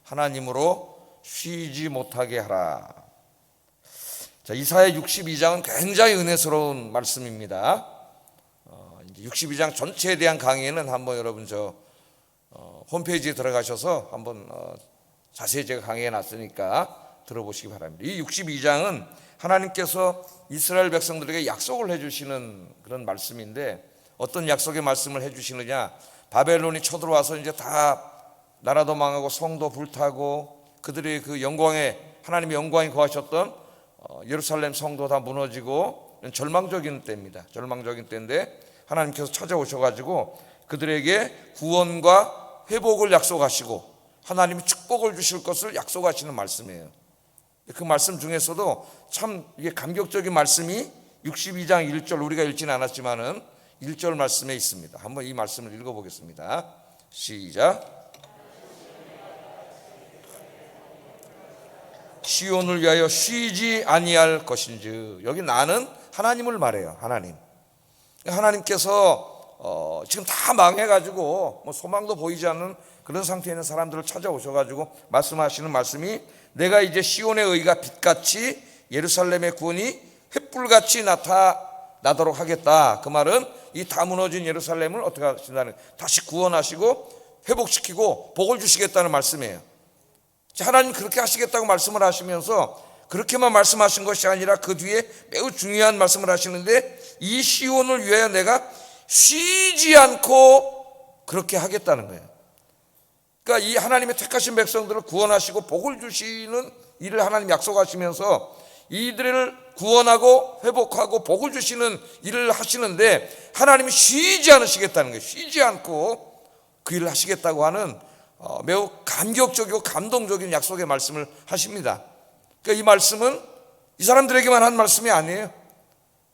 하나님으로 쉬지 못하게 하라. 자, 이사야 62장은 굉장히 은혜스러운 말씀입니다. 62장 전체에 대한 강의는 한번 여러분 홈페이지에 들어가셔서 한번 자세히 제가 강의해 놨으니까 들어보시기 바랍니다. 이 62장은 하나님께서 이스라엘 백성들에게 약속을 해주시는 그런 말씀인데, 어떤 약속의 말씀을 해주시느냐, 바벨론이 쳐들어와서 이제 다 나라도 망하고 성도 불타고 그들의 그 영광에, 하나님의 영광이 거하셨던 예루살렘 성도 다 무너지고 절망적인 때입니다. 절망적인 때인데 하나님께서 찾아오셔가지고 그들에게 구원과 회복을 약속하시고 하나님이 축복을 주실 것을 약속하시는 말씀이에요. 그 말씀 중에서도 참 이게 감격적인 말씀이 62장 1절, 우리가 읽지는 않았지만은 1절 말씀에 있습니다. 한번 이 말씀을 읽어보겠습니다. 시작. 시온을 위하여 쉬지 아니할 것인즉. 여기 나는 하나님을 말해요. 하나님께서 지금 다 망해가지고 소망도 보이지 않는 그런 상태에 있는 사람들을 찾아오셔가지고 말씀하시는 말씀이, 내가 이제 시온의 의가 빛같이 예루살렘의 구원이 횃불같이 나타나도록 하겠다. 그 말은 이 다 무너진 예루살렘을 어떻게 하신다는, 다시 구원하시고 회복시키고 복을 주시겠다는 말씀이에요. 하나님 그렇게 하시겠다고 말씀을 하시면서 그렇게만 말씀하신 것이 아니라 그 뒤에 매우 중요한 말씀을 하시는데, 이 시온을 위하여 내가 쉬지 않고 그렇게 하겠다는 거예요. 그러니까 이 하나님의 택하신 백성들을 구원하시고 복을 주시는 일을 하나님 약속하시면서 이들을 구원하고 회복하고 복을 주시는 일을 하시는데, 하나님이 쉬지 않으시겠다는 거예요. 쉬지 않고 그 일을 하시겠다고 하는 매우 감격적이고 감동적인 약속의 말씀을 하십니다. 그러니까 이 말씀은 이 사람들에게만 한 말씀이 아니에요.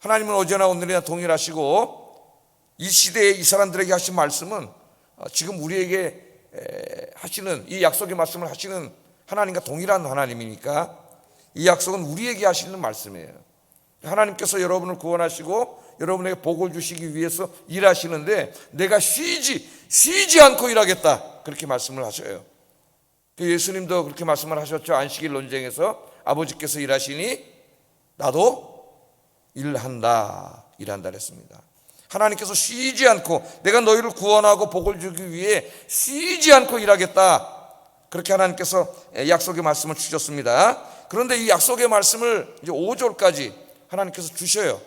하나님은 어제나 오늘이나 동일하시고 이 시대에 이 사람들에게 하신 말씀은 지금 우리에게 하시는 이 약속의 말씀을 하시는 하나님과 동일한 하나님이니까 이 약속은 우리에게 하시는 말씀이에요. 하나님께서 여러분을 구원하시고 여러분에게 복을 주시기 위해서 일하시는데, 내가 쉬지 않고 일하겠다, 그렇게 말씀을 하셔요. 예수님도 그렇게 말씀을 하셨죠. 안식일 논쟁에서 아버지께서 일하시니 나도 일한다 그랬습니다. 하나님께서 쉬지 않고, 내가 너희를 구원하고 복을 주기 위해 쉬지 않고 일하겠다, 그렇게 하나님께서 약속의 말씀을 주셨습니다. 그런데 이 약속의 말씀을 이제 5절까지 하나님께서 주셔요.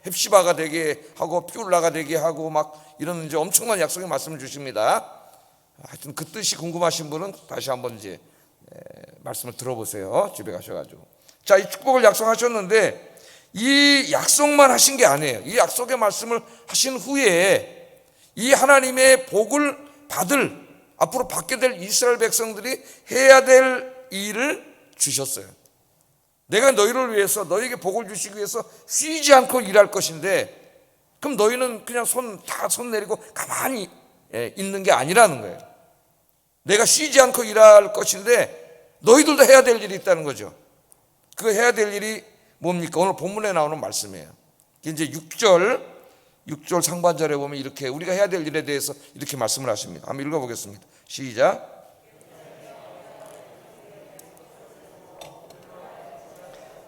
헵시바가 되게 하고 퓨울라가 되게 하고 막 이런 이제 엄청난 약속의 말씀을 주십니다. 하여튼 그 뜻이 궁금하신 분은 다시 한번 이제 말씀을 들어보세요. 집에 가셔가지고. 자, 이 축복을 약속하셨는데 이 약속만 하신 게 아니에요. 이 약속의 말씀을 하신 후에 이 하나님의 복을 앞으로 받게 될 이스라엘 백성들이 해야 될 일을 주셨어요. 내가 너희를 위해서, 너희에게 복을 주시기 위해서 쉬지 않고 일할 것인데, 그럼 너희는 그냥 손 내리고 가만히 있는 게 아니라는 거예요. 내가 쉬지 않고 일할 것인데 너희들도 해야 될 일이 있다는 거죠. 그 해야 될 일이 뭡니까? 오늘 본문에 나오는 말씀이에요. 이제 6절 상반절에 보면 이렇게 우리가 해야 될 일에 대해서 이렇게 말씀을 하십니다. 한번 읽어보겠습니다. 시작.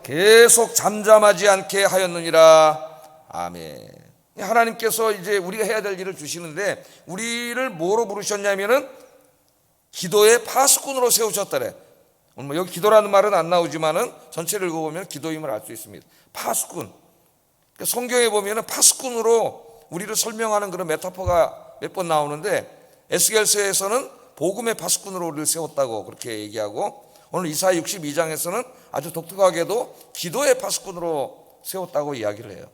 계속 잠잠하지 않게 하였느니라. 아멘. 하나님께서 이제 우리가 해야 될 일을 주시는데, 우리를 뭐로 부르셨냐면은 기도의 파수꾼으로 세우셨다래. 오늘 여기 기도라는 말은 안 나오지만은 전체를 읽어보면 기도임을 알 수 있습니다. 파수꾼. 그러니까 성경에 보면은 파수꾼으로 우리를 설명하는 그런 메타포가 몇 번 나오는데, 에스겔서에서는 복음의 파수꾼으로 우리를 세웠다고 그렇게 얘기하고, 오늘 이사야 62장에서는 아주 독특하게도 기도의 파수꾼으로 세웠다고 이야기를 해요.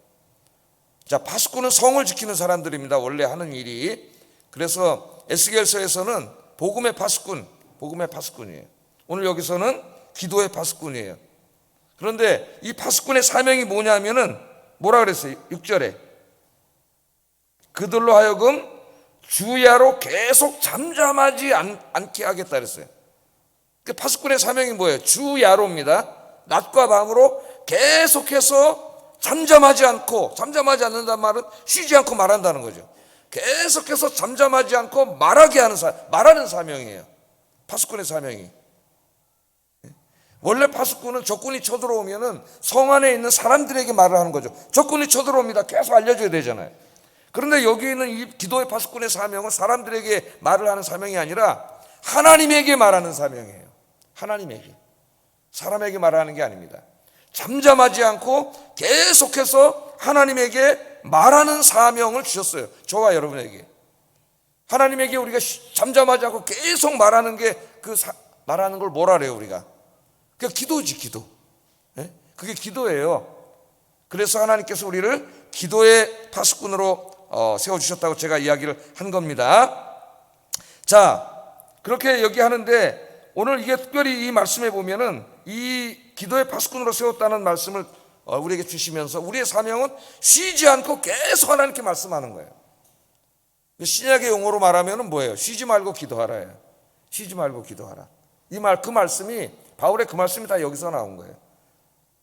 자, 파수꾼은 성을 지키는 사람들입니다. 원래 하는 일이. 그래서 에스겔서에서는 복음의 파수꾼이에요. 오늘 여기서는 기도의 파수꾼이에요. 그런데 이 파수꾼의 사명이 뭐냐면은 뭐라 그랬어요? 6절에 그들로 하여금 주야로 계속 잠잠하지 않게 하겠다 그랬어요. 파수꾼의 사명이 뭐예요? 주야로입니다. 낮과 밤으로 계속해서 잠잠하지 않는다는 말은 쉬지 않고 말한다는 거죠. 계속해서 잠잠하지 않고 말하는 사명이에요. 파수꾼의 사명이. 원래 파수꾼은 적군이 쳐들어오면은 성 안에 있는 사람들에게 말을 하는 거죠. 적군이 쳐들어옵니다. 계속 알려줘야 되잖아요. 그런데 여기 있는 이 기도의 파수꾼의 사명은 사람들에게 말을 하는 사명이 아니라 하나님에게 말하는 사명이에요. 하나님에게. 사람에게 말하는 게 아닙니다. 잠잠하지 않고 계속해서 하나님에게 말하는 사명을 주셨어요. 저와 여러분에게. 하나님에게 우리가 잠잠하지 않고 계속 말하는 게 말하는 걸 뭐라 그래요, 우리가? 그게 기도지, 기도. 그게 기도예요. 그래서 하나님께서 우리를 기도의 파수꾼으로 세워주셨다고 제가 이야기를 한 겁니다. 자, 그렇게 얘기하는데 오늘 이게 특별히 이 말씀에 보면은 이 기도의 파수꾼으로 세웠다는 말씀을 우리에게 주시면서 우리의 사명은 쉬지 않고 계속 하나님께 말씀하는 거예요. 신약의 용어로 말하면은 뭐예요? 쉬지 말고 기도하라예요. 쉬지 말고 기도하라. 그 말씀이 바울의 그 말씀이 다 여기서 나온 거예요.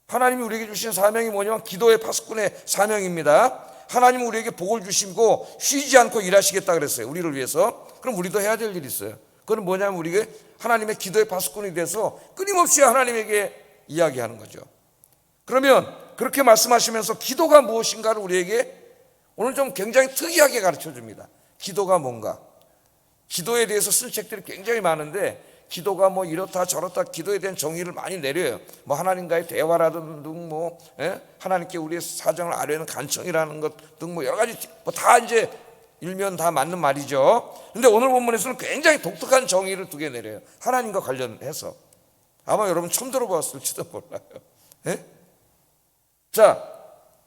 하나님이 우리에게 주신 사명이 뭐냐면 기도의 파수꾼의 사명입니다. 하나님은 우리에게 복을 주시고 쉬지 않고 일하시겠다 그랬어요. 우리를 위해서. 그럼 우리도 해야 될 일이 있어요. 그건 뭐냐면 우리가 하나님의 기도의 파수꾼이 돼서 끊임없이 하나님에게 이야기하는 거죠. 그러면 그렇게 말씀하시면서 기도가 무엇인가를 우리에게 오늘 좀 굉장히 특이하게 가르쳐 줍니다. 기도가 뭔가. 기도에 대해서 쓴 책들이 굉장히 많은데 기도가 뭐 이렇다 저렇다 기도에 대한 정의를 많이 내려요. 뭐 하나님과의 대화라든 뭐 하나님께 우리의 사정을 아뢰는 간청이라는 것 등 뭐 여러 가지 뭐 다 이제 일면 다 맞는 말이죠. 근데 오늘 본문에서는 굉장히 독특한 정의를 두 개 내려요. 하나님과 관련해서. 아마 여러분 처음 들어봤을지도 몰라요. 자,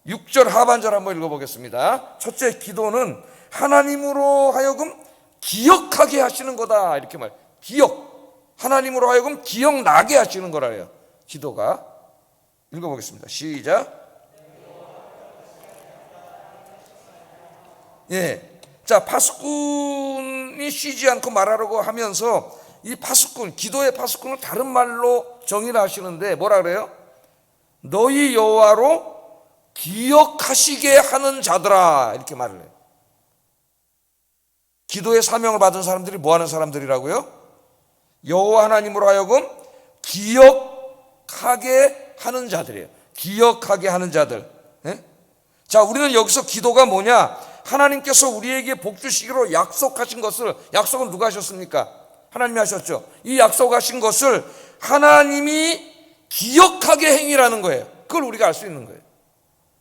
6절 하반절 한번 읽어보겠습니다. 첫째, 기도는 하나님으로 하여금 기억하게 하시는 거다. 이렇게 기억. 하나님으로 하여금 기억나게 하시는 거라요. 기도가. 읽어보겠습니다. 시작. 자, 파수꾼이 쉬지 않고 말하라고 하면서 이 파수꾼, 기도의 파수꾼을 다른 말로 정의를 하시는데 뭐라 그래요? 너희 여호와로 기억하시게 하는 자들아, 이렇게 말을 해요. 기도의 사명을 받은 사람들이 뭐 하는 사람들이라고요? 여호와 하나님으로 하여금 기억하게 하는 자들이에요. 기억하게 하는 자들. 자, 우리는 여기서 기도가 뭐냐? 하나님께서 우리에게 복 주시기로 약속하신 것을, 약속은 누가 하셨습니까? 하나님이 하셨죠. 이 약속하신 것을 하나님이 기억하게 행위라는 거예요. 그걸 우리가 알 수 있는 거예요.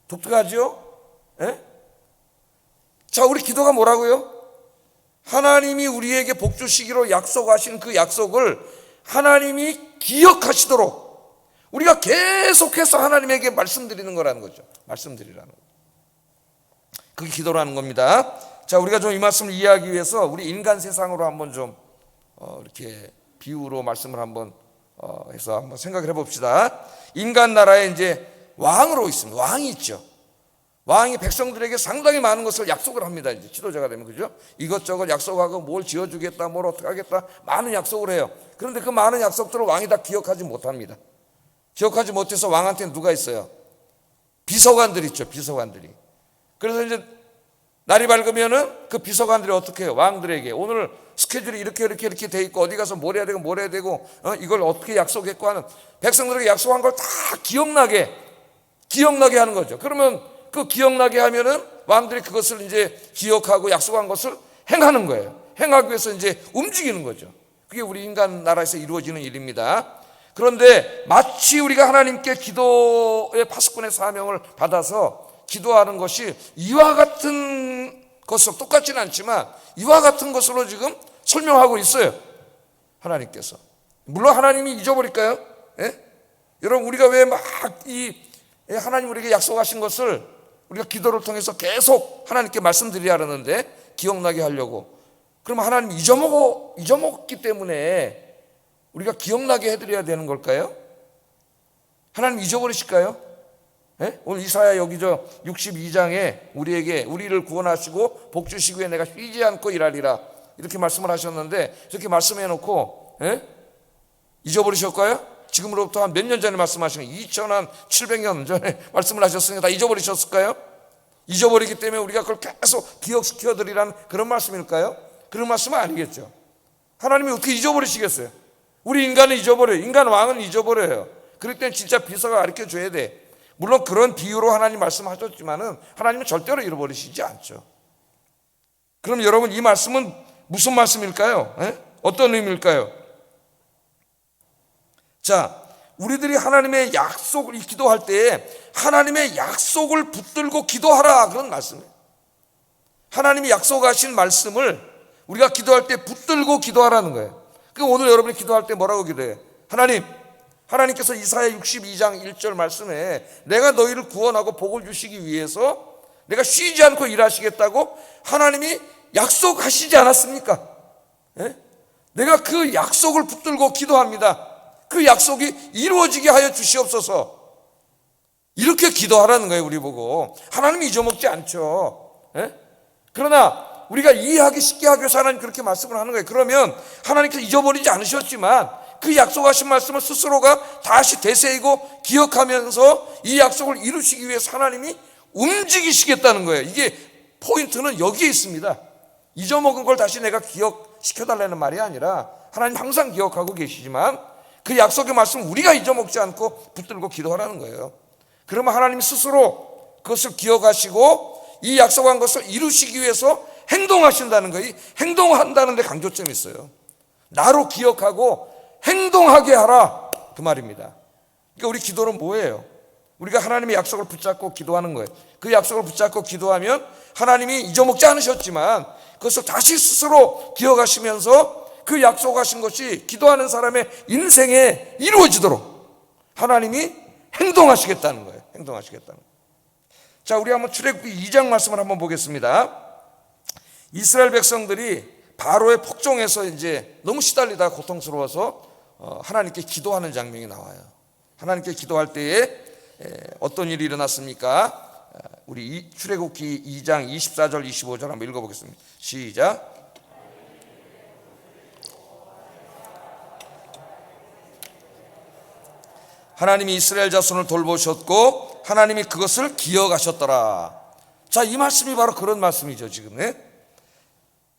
독특하죠? 자, 우리 기도가 뭐라고요? 하나님이 우리에게 복 주시기로 약속하신 그 약속을 하나님이 기억하시도록 우리가 계속해서 하나님에게 말씀드리는 거라는 거죠. 말씀드리라는 거죠. 그게 기도라는 겁니다. 자, 우리가 좀 이 말씀을 이해하기 위해서 우리 인간 세상으로 한번 좀 이렇게 비유로 말씀을 한번 해서 한번 생각을 해봅시다. 인간 나라에 이제 왕으로 있습니다. 왕이 있죠. 왕이 백성들에게 상당히 많은 것을 약속을 합니다. 이제 지도자가 되면, 그죠? 이것저것 약속하고 뭘 지어주겠다, 뭘 어떻게 하겠다, 많은 약속을 해요. 그런데 그 많은 약속들을 왕이 다 기억하지 못합니다. 기억하지 못해서 왕한테는 누가 있어요? 비서관들 있죠, 비서관들이. 그래서 이제 날이 밝으면은 그 비서관들이 어떻게 해요? 왕들에게 오늘 스케줄이 이렇게 돼 있고 어디 가서 뭘 해야 되고 이걸 어떻게 약속했고 하는, 백성들에게 약속한 걸 다 기억나게 하는 거죠. 그러면 그 기억나게 하면은 왕들이 그것을 이제 기억하고 약속한 것을 행하는 거예요. 행하기 위해서 이제 움직이는 거죠. 그게 우리 인간 나라에서 이루어지는 일입니다. 그런데 마치 우리가 하나님께 기도의 파수꾼의 사명을 받아서 기도하는 것이 이와 같은 것으로, 똑같지는 않지만 이와 같은 것으로 지금 설명하고 있어요. 하나님께서. 물론 하나님이 잊어버릴까요? 여러분, 우리가 왜 막 하나님 우리에게 약속하신 것을 우리가 기도를 통해서 계속 하나님께 말씀드려야 하는데 기억나게 하려고, 그러면 하나님 잊어먹었기 때문에 우리가 기억나게 해드려야 되는 걸까요? 하나님 잊어버리실까요? 오늘 이사야 여기 62장에 우리를 구원하시고 복 주시기 위해 내가 쉬지 않고 일하리라 이렇게 말씀을 하셨는데, 이렇게 말씀해 놓고 잊어버리셨을까요? 지금으로부터 한 몇 년 전에 말씀하신 2700년 전에 말씀을 하셨으니까 다 잊어버리셨을까요? 잊어버리기 때문에 우리가 그걸 계속 기억시켜 드리라는 그런 말씀일까요? 그런 말씀은 아니겠죠. 하나님이 어떻게 잊어버리시겠어요? 우리 인간은 잊어버려요. 인간 왕은 잊어버려요. 그럴 땐 진짜 비서가 가르쳐줘야 돼. 물론 그런 비유로 하나님 말씀하셨지만은 하나님은 절대로 잃어버리시지 않죠. 그럼 여러분, 이 말씀은 무슨 말씀일까요? 어떤 의미일까요? 자, 우리들이 하나님의 약속을 기도할 때 하나님의 약속을 붙들고 기도하라, 그런 말씀이에요. 하나님이 약속하신 말씀을 우리가 기도할 때 붙들고 기도하라는 거예요. 그럼 오늘 여러분이 기도할 때 뭐라고 기도해요? 하나님께서 이사야 62장 1절 말씀에 내가 너희를 구원하고 복을 주시기 위해서 내가 쉬지 않고 일하시겠다고 하나님이 약속하시지 않았습니까? 내가 그 약속을 붙들고 기도합니다. 그 약속이 이루어지게 하여 주시옵소서. 이렇게 기도하라는 거예요. 우리 보고. 하나님이 잊어먹지 않죠. 그러나 우리가 이해하기 쉽게 하기 위해서 하나님 그렇게 말씀을 하는 거예요. 그러면 하나님께서 잊어버리지 않으셨지만 그 약속하신 말씀을 스스로가 다시 되새기고 기억하면서 이 약속을 이루시기 위해서 하나님이 움직이시겠다는 거예요. 이게 포인트는 여기에 있습니다. 잊어먹은 걸 다시 내가 기억시켜달라는 말이 아니라 하나님 항상 기억하고 계시지만 그 약속의 말씀을 우리가 잊어먹지 않고 붙들고 기도하라는 거예요. 그러면 하나님 스스로 그것을 기억하시고 이 약속한 것을 이루시기 위해서 행동하신다는 거예요. 행동한다는 데 강조점이 있어요. 나로 기억하고 행동하게 하라, 그 말입니다. 그러니까 우리 기도는 뭐예요? 우리가 하나님의 약속을 붙잡고 기도하는 거예요. 그 약속을 붙잡고 기도하면 하나님이 잊어먹지 않으셨지만 그것을 다시 스스로 기억하시면서 그 약속하신 것이 기도하는 사람의 인생에 이루어지도록 하나님이 행동하시겠다는 거예요. 행동하시겠다는 거예요. 자, 우리 한번 출애굽기 2장 말씀을 한번 보겠습니다. 이스라엘 백성들이 바로의 폭정에서 이제 너무 시달리다가 고통스러워서 하나님께 기도하는 장면이 나와요. 하나님께 기도할 때에 어떤 일이 일어났습니까? 우리 출애굽기 2장 24절 25절 한번 읽어보겠습니다. 시작. 하나님이 이스라엘 자손을 돌보셨고 하나님이 그것을 기억하셨더라. 자, 이 말씀이 바로 그런 말씀이죠. 지금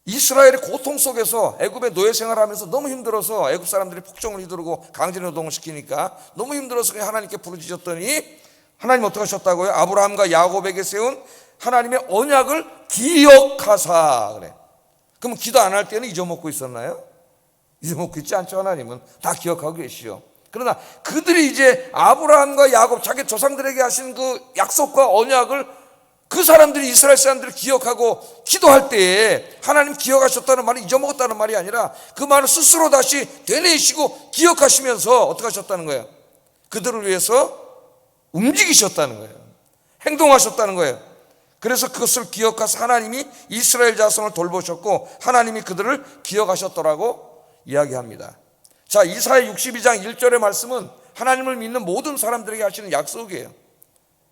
이스라엘의 고통 속에서 애굽의 노예 생활하면서 너무 힘들어서 애굽 사람들이 폭정을 휘두르고 강제노동을 시키니까 너무 힘들어서 그냥 하나님께 부르짖었더니 하나님 어떻게 하셨다고요? 아브라함과 야곱에게 세운 하나님의 언약을 기억하사. 그래. 그럼 기도 안 할 때는 잊어먹고 있었나요? 잊어먹고 있지 않죠. 하나님은 다 기억하고 계시죠. 그러나 그들이 이제 아브라함과 야곱, 자기 조상들에게 하신 그 약속과 언약을 그 사람들이, 이스라엘 사람들을 기억하고 기도할 때에 하나님 기억하셨다는 말은 잊어먹었다는 말이 아니라 그 말을 스스로 다시 되뇌시고 기억하시면서 어떻게 하셨다는 거예요? 그들을 위해서 움직이셨다는 거예요. 행동하셨다는 거예요. 그래서 그것을 기억해서 하나님이 이스라엘 자손을 돌보셨고 하나님이 그들을 기억하셨더라고 이야기합니다. 자, 이사야 62장 1절의 말씀은 하나님을 믿는 모든 사람들에게 하시는 약속이에요.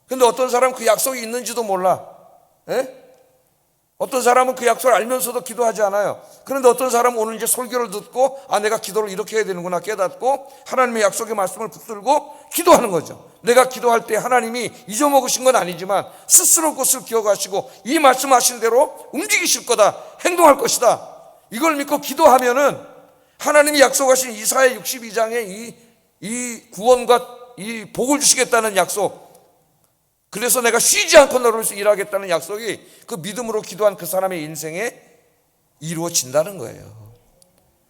근데 어떤 사람은 그 약속이 있는지도 몰라. 어떤 사람은 그 약속을 알면서도 기도하지 않아요. 그런데 어떤 사람은 오늘 이제 설교를 듣고 내가 기도를 이렇게 해야 되는구나 깨닫고 하나님의 약속의 말씀을 붙들고 기도하는 거죠. 내가 기도할 때 하나님이 잊어먹으신 건 아니지만 스스로 그것을 기억하시고 이 말씀하신 대로 움직이실 거다, 행동할 것이다, 이걸 믿고 기도하면은 하나님이 약속하신 이사야 62장의 이 구원과 이 복을 주시겠다는 약속, 그래서 내가 쉬지 않고 너를 위해서 일하겠다는 약속이 그 믿음으로 기도한 그 사람의 인생에 이루어진다는 거예요.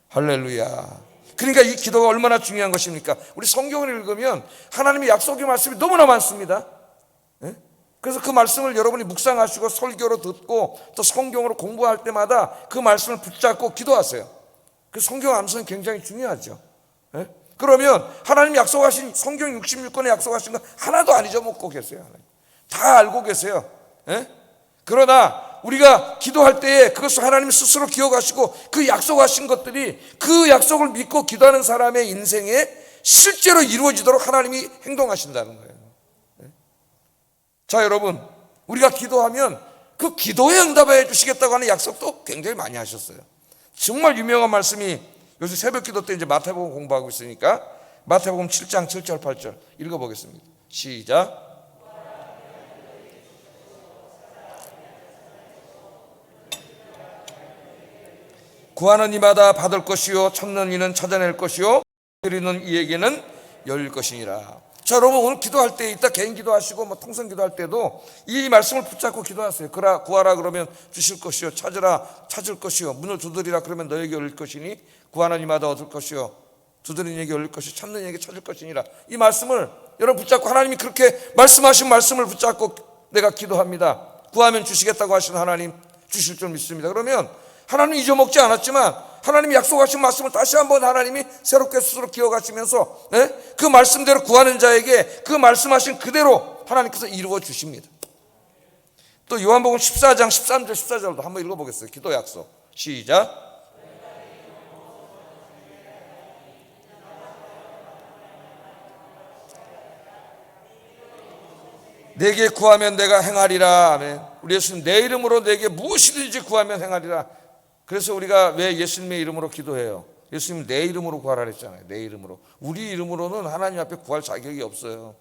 할렐루야. 그러니까 이 기도가 얼마나 중요한 것입니까? 우리 성경을 읽으면 하나님의 약속의 말씀이 너무나 많습니다. 그래서 그 말씀을 여러분이 묵상하시고 설교로 듣고 또 성경으로 공부할 때마다 그 말씀을 붙잡고 기도하세요. 그 성경 암송이 굉장히 중요하죠. 그러면 하나님이 약속하신 성경 66권에 약속하신 거 하나도 안 잊어먹고 계세요. 하나님. 다 알고 계세요. 그러나 우리가 기도할 때에 그것을 하나님 스스로 기억하시고 그 약속하신 것들이 그 약속을 믿고 기도하는 사람의 인생에 실제로 이루어지도록 하나님이 행동하신다는 거예요. 자, 여러분, 우리가 기도하면 그 기도에 응답해 주시겠다고 하는 약속도 굉장히 많이 하셨어요. 정말 유명한 말씀이 요새 새벽 기도 때 이제 마태복음 공부하고 있으니까 마태복음 7장 7절 8절 읽어보겠습니다. 시작. 구하는 이마다 받을 것이요 찾는 이는 찾아낼 것이요 드리는 이에게는 열릴 것이니라. 자, 여러분, 오늘 기도할 때 이따 개인 기도하시고 뭐 통성 기도할 때도 이 말씀을 붙잡고 기도하세요. 구하라 그러면 주실 것이요, 찾으라 찾을 것이요, 문을 두드리라 그러면 너에게 열릴 것이니, 구하는 이마다 얻을 것이요, 두드리는 이에게 열릴 것이요, 찾는 이에게 찾을 것이니라. 이 말씀을 여러분 붙잡고, 하나님이 그렇게 말씀하신 말씀을 붙잡고 내가 기도합니다. 구하면 주시겠다고 하시는 하나님 주실 줄 믿습니다. 그러면 하나님 잊어먹지 않았지만 하나님이 약속하신 말씀을 다시 한번 하나님이 새롭게 스스로 기억하시면서 그 말씀대로 구하는 자에게 그 말씀하신 그대로 하나님께서 이루어 주십니다. 또 요한복음 14장 13절 14절도 한번 읽어보겠어요. 기도 약속 시작. 내게 구하면 내가 행하리라. 아멘. 우리 예수님 내 이름으로 내게 무엇이든지 구하면 행하리라. 그래서 우리가 왜 예수님의 이름으로 기도해요? 예수님 내 이름으로 구하라 그랬잖아요. 내 이름으로. 우리 이름으로는 하나님 앞에 구할 자격이 없어요.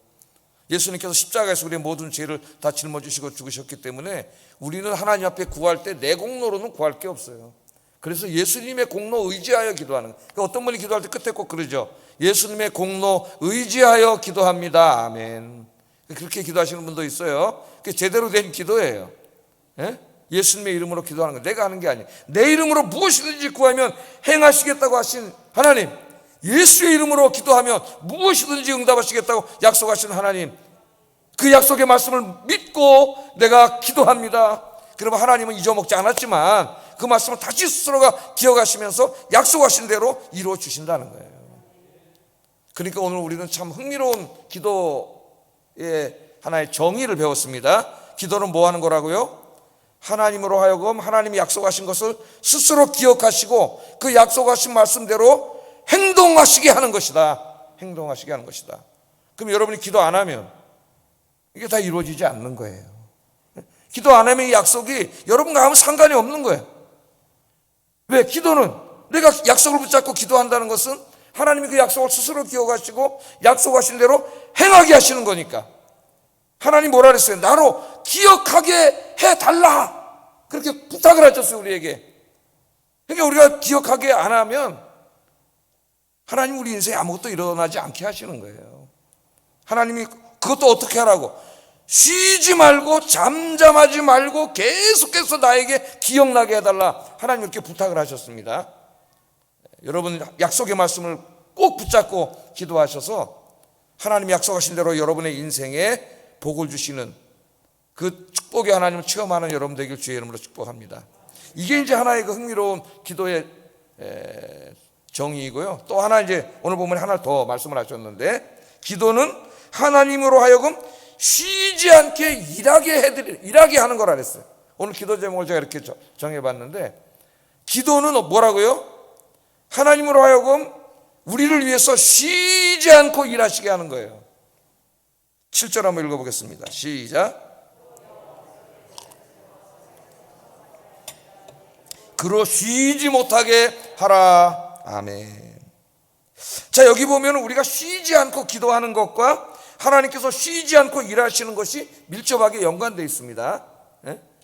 예수님께서 십자가에서 우리의 모든 죄를 다 짊어지시고 죽으셨기 때문에 우리는 하나님 앞에 구할 때 내 공로로는 구할 게 없어요. 그래서 예수님의 공로 의지하여 기도하는 거예요. 그러니까 어떤 분이 기도할 때 끝에 꼭 그러죠. 예수님의 공로 의지하여 기도합니다. 아멘. 그렇게 기도하시는 분도 있어요. 그게 제대로 된 기도예요. 예수님의 이름으로 기도하는 거 내가 하는 게 아니에요. 내 이름으로 무엇이든지 구하면 행하시겠다고 하신 하나님, 예수의 이름으로 기도하면 무엇이든지 응답하시겠다고 약속하신 하나님, 그 약속의 말씀을 믿고 내가 기도합니다. 그러면 하나님은 잊어먹지 않았지만 그 말씀을 다시 스스로가 기억하시면서 약속하신 대로 이루어 주신다는 거예요. 그러니까 오늘 우리는 참 흥미로운 기도의 하나의 정의를 배웠습니다. 기도는 뭐 하는 거라고요? 하나님으로 하여금 하나님이 약속하신 것을 스스로 기억하시고 그 약속하신 말씀대로 행동하시게 하는 것이다. 행동하시게 하는 것이다. 그럼 여러분이 기도 안 하면 이게 다 이루어지지 않는 거예요. 기도 안 하면 이 약속이 여러분과 아무 상관이 없는 거예요. 왜? 기도는 내가 약속을 붙잡고 기도한다는 것은 하나님이 그 약속을 스스로 기억하시고 약속하신 대로 행하게 하시는 거니까. 하나님 뭐라 그랬어요? 나로 기억하게 해달라. 그렇게 부탁을 하셨어요, 우리에게. 그러니까 우리가 기억하게 안 하면 하나님 우리 인생에 아무것도 일어나지 않게 하시는 거예요. 하나님이 그것도 어떻게 하라고? 쉬지 말고 잠잠하지 말고 계속해서 나에게 기억나게 해달라. 하나님 이렇게 부탁을 하셨습니다. 여러분 약속의 말씀을 꼭 붙잡고 기도하셔서 하나님이 약속하신 대로 여러분의 인생에 복을 주시는 그 축복의 하나님을 체험하는 여러분 되길 주의 이름으로 축복합니다. 이게 이제 하나의 그 흥미로운 기도의 정의이고요. 또 하나 이제 오늘 보면 하나 더 말씀을 하셨는데, 기도는 하나님으로 하여금 쉬지 않게 일하게 하는 거라 그랬어요. 오늘 기도 제목을 제가 이렇게 정해봤는데, 기도는 뭐라고요? 하나님으로 하여금 우리를 위해서 쉬지 않고 일하시게 하는 거예요. 7절 한번 읽어보겠습니다. 시작. 그로 쉬지 못하게 하라. 아멘. 자, 여기 보면 우리가 쉬지 않고 기도하는 것과 하나님께서 쉬지 않고 일하시는 것이 밀접하게 연관되어 있습니다.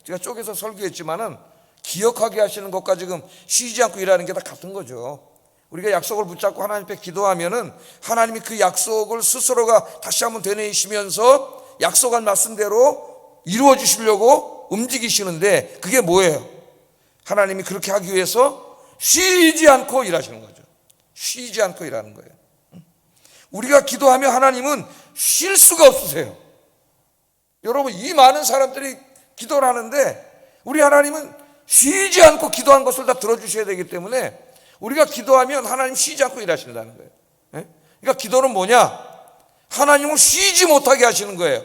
제가 쪼개서 설교했지만은 기억하게 하시는 것과 지금 쉬지 않고 일하는 게 다 같은 거죠. 우리가 약속을 붙잡고 하나님 앞에 기도하면은 하나님이 그 약속을 스스로가 다시 한번 되뇌이시면서 약속한 말씀대로 이루어 주시려고 움직이시는데, 그게 뭐예요? 하나님이 그렇게 하기 위해서 쉬지 않고 일하시는 거죠. 쉬지 않고 일하는 거예요. 우리가 기도하면 하나님은 쉴 수가 없으세요. 여러분, 이 많은 사람들이 기도를 하는데 우리 하나님은 쉬지 않고 기도한 것을 다 들어주셔야 되기 때문에 우리가 기도하면 하나님 쉬지 않고 일하신다는 거예요. 그러니까 기도는 뭐냐? 하나님을 쉬지 못하게 하시는 거예요.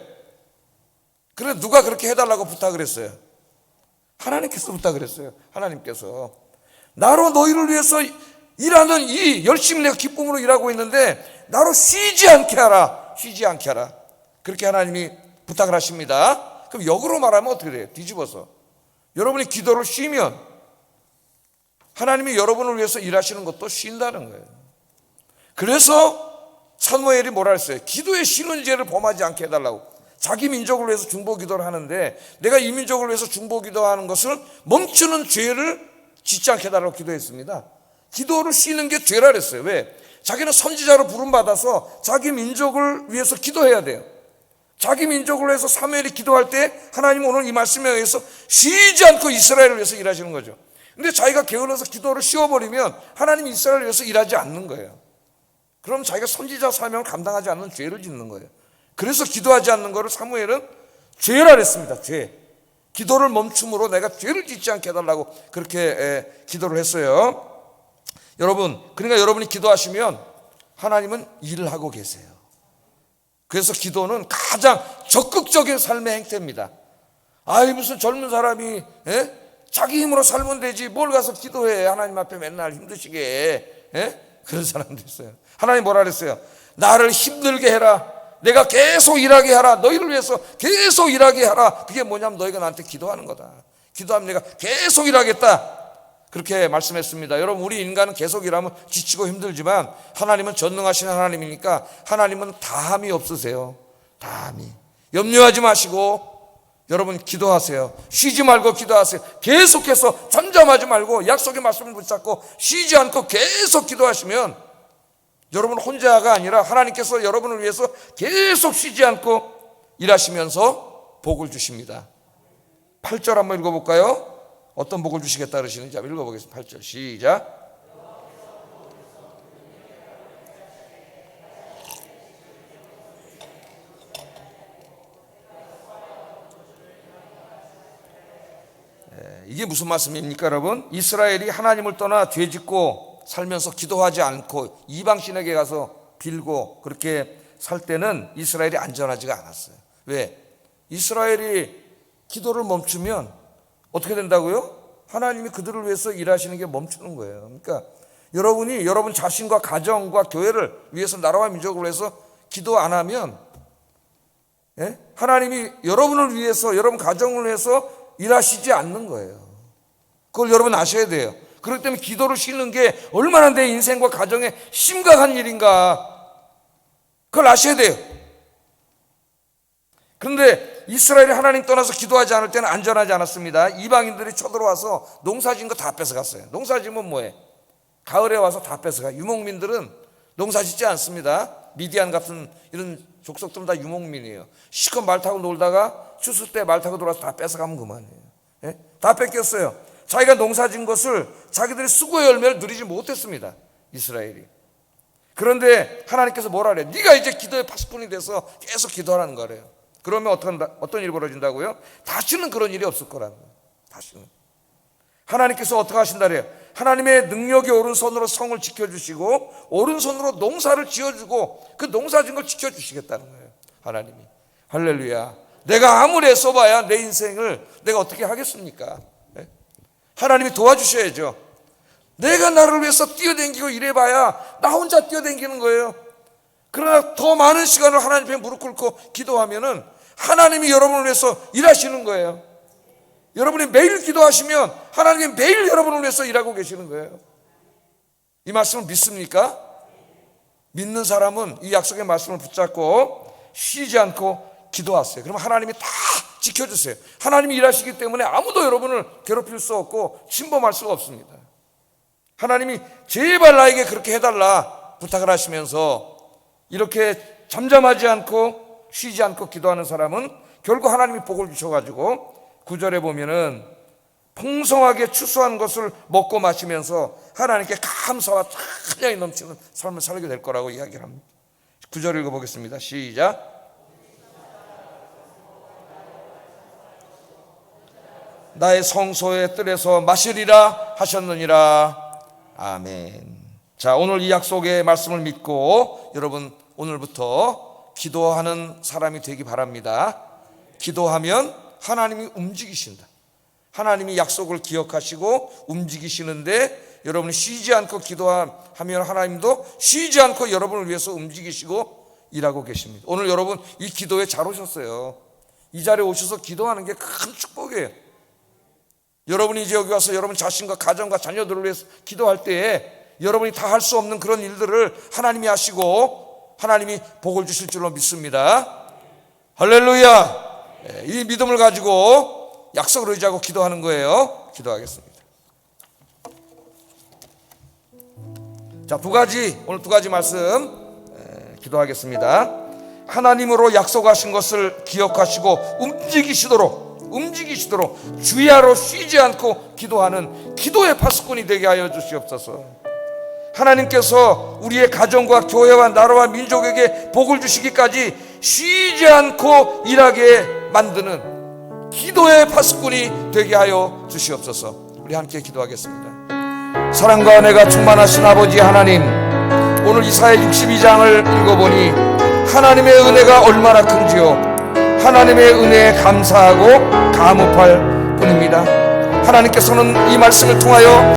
그래서 누가 그렇게 해달라고 부탁을 했어요? 하나님께서 부탁을 했어요. 하나님께서 나로 너희를 위해서 일하는 이 열심히 내가 기쁨으로 일하고 있는데 나로 쉬지 않게 하라. 쉬지 않게 하라. 그렇게 하나님이 부탁을 하십니다. 그럼 역으로 말하면 어떻게 돼요? 뒤집어서 여러분이 기도를 쉬면 하나님이 여러분을 위해서 일하시는 것도 쉰다는 거예요. 그래서 사무엘이 뭐라 했어요? 기도에 쉬는 죄를 범하지 않게 해달라고. 자기 민족을 위해서 중보 기도를 하는데 내가 이 민족을 위해서 중보 기도하는 것을 멈추는 죄를 짓지 않게 해달라고 기도했습니다. 기도를 쉬는 게 죄라 그랬어요. 왜? 자기는 선지자로 부름받아서 자기 민족을 위해서 기도해야 돼요. 자기 민족을 위해서 사무엘이 기도할 때 하나님은 오늘 이 말씀에 의해서 쉬지 않고 이스라엘을 위해서 일하시는 거죠. 근데 자기가 게을러서 기도를 쉬어버리면 하나님이 이스라엘을 위해서 일하지 않는 거예요. 그럼 자기가 선지자 사명을 감당하지 않는 죄를 짓는 거예요. 그래서 기도하지 않는 거를 사무엘은 죄라 그랬습니다. 죄. 기도를 멈춤으로 내가 죄를 짓지 않게 해달라고 그렇게 기도를 했어요. 여러분, 그러니까 여러분이 기도하시면 하나님은 일을 하고 계세요. 그래서 기도는 가장 적극적인 삶의 행태입니다. 아이 무슨 젊은 사람이 자기 힘으로 살면 되지 뭘 가서 기도해. 하나님 앞에 맨날 힘드시게 그런 사람도 있어요. 하나님 뭐라 그랬어요? 나를 힘들게 해라. 내가 계속 일하게 하라. 너희를 위해서 계속 일하게 하라. 그게 뭐냐면 너희가 나한테 기도하는 거다. 기도하면 내가 계속 일하겠다. 그렇게 말씀했습니다. 여러분, 우리 인간은 계속 일하면 지치고 힘들지만 하나님은 전능하신 하나님이니까 하나님은 다함이 없으세요. 다함이. 염려하지 마시고 여러분 기도하세요. 쉬지 말고 기도하세요. 계속해서 잠잠하지 말고 약속의 말씀을 붙잡고 쉬지 않고 계속 기도하시면 여러분 혼자가 아니라 하나님께서 여러분을 위해서 계속 쉬지 않고 일하시면서 복을 주십니다. 8절 한번 읽어볼까요? 어떤 복을 주시겠다 그러시는지 한번 읽어보겠습니다. 8절 시작. 이게 무슨 말씀입니까 여러분? 이스라엘이 하나님을 떠나 죄짓고 살면서 기도하지 않고 이방신에게 가서 빌고 그렇게 살 때는 이스라엘이 안전하지가 않았어요. 왜? 이스라엘이 기도를 멈추면 어떻게 된다고요? 하나님이 그들을 위해서 일하시는 게 멈추는 거예요. 그러니까 여러분이 여러분 자신과 가정과 교회를 위해서 나라와 민족을 위해서 기도 안 하면 하나님이 여러분을 위해서 여러분 가정을 위해서 일하시지 않는 거예요. 그걸 여러분 아셔야 돼요. 그렇기 때문에 기도를 쉬는 게 얼마나 내 인생과 가정에 심각한 일인가 그걸 아셔야 돼요. 그런데 이스라엘이 하나님 떠나서 기도하지 않을 때는 안전하지 않았습니다. 이방인들이 쳐들어와서 농사진 거 다 뺏어갔어요. 농사지면 뭐해? 가을에 와서 다 뺏어가. 유목민들은 농사짓지 않습니다. 미디안 같은 이런 족속들은 다 유목민이에요. 실컷 말 타고 놀다가 추수 때 말 타고 돌아서 다 뺏어가면 그만이에요. 다 뺏겼어요. 자기가 농사진 것을 자기들이 수고의 열매를 누리지 못했습니다. 이스라엘이. 그런데 하나님께서 뭐라 그래요? 네가 이제 기도의 파수꾼이 돼서 계속 기도하라는 거래요. 그러면 어떤 일이 벌어진다고요? 다시는 그런 일이 없을 거라는 거예요. 다시는. 하나님께서 어떻게 하신다 그래요? 하나님의 능력이 오른손으로 성을 지켜주시고 오른손으로 농사를 지어주고 그 농사진 걸 지켜주시겠다는 거예요. 하나님이. 할렐루야. 내가 아무리 애써봐야 내 인생을 내가 어떻게 하겠습니까? 하나님이 도와주셔야죠. 내가 나를 위해서 뛰어다니고 이래봐야 나 혼자 뛰어다니는 거예요. 그러나 더 많은 시간을 하나님 앞에 무릎 꿇고 기도하면은 하나님이 여러분을 위해서 일하시는 거예요. 여러분이 매일 기도하시면 하나님이 매일 여러분을 위해서 일하고 계시는 거예요. 이 말씀을 믿습니까? 믿는 사람은 이 약속의 말씀을 붙잡고 쉬지 않고 기도하세요. 그러면 하나님이 다 지켜주세요. 하나님이 일하시기 때문에 아무도 여러분을 괴롭힐 수 없고 침범할 수가 없습니다. 하나님이 제발 나에게 그렇게 해달라 부탁을 하시면서 이렇게 잠잠하지 않고 쉬지 않고 기도하는 사람은 결국 하나님이 복을 주셔가지고 9절에 보면은 풍성하게 추수한 것을 먹고 마시면서 하나님께 감사와 찬양이 넘치는 삶을 살게 될 거라고 이야기를 합니다. 9절 읽어보겠습니다. 시작. 나의 성소의 뜰에서 마시리라 하셨느니라. 아멘. 자, 오늘 이 약속의 말씀을 믿고 여러분 오늘부터 기도하는 사람이 되기 바랍니다. 기도하면 하나님이 움직이신다. 하나님이 약속을 기억하시고 움직이시는데 여러분이 쉬지 않고 기도하면 하나님도 쉬지 않고 여러분을 위해서 움직이시고 일하고 계십니다. 오늘 여러분 이 기도에 잘 오셨어요. 이 자리에 오셔서 기도하는 게 큰 축복이에요. 여러분이 이제 여기 와서 여러분 자신과 가정과 자녀들을 위해서 기도할 때에 여러분이 다 할 수 없는 그런 일들을 하나님이 하시고 하나님이 복을 주실 줄로 믿습니다. 할렐루야. 이 믿음을 가지고 약속을 의지하고 기도하는 거예요. 기도하겠습니다. 자, 오늘 두 가지 말씀 기도하겠습니다. 하나님으로 약속하신 것을 기억하시고 움직이시도록 주야로 쉬지 않고 기도하는 기도의 파수꾼이 되게 하여 주시옵소서. 하나님께서 우리의 가정과 교회와 나라와 민족에게 복을 주시기까지 쉬지 않고 일하게 만드는 기도의 파수꾼이 되게 하여 주시옵소서. 우리 함께 기도하겠습니다. 사랑과 은혜가 충만하신 아버지 하나님, 오늘 이사야 62장을 읽어보니 하나님의 은혜가 얼마나 큰지요, 하나님의 은혜에 감사하고 감업할 뿐입니다. 하나님께서는 이 말씀을 통하여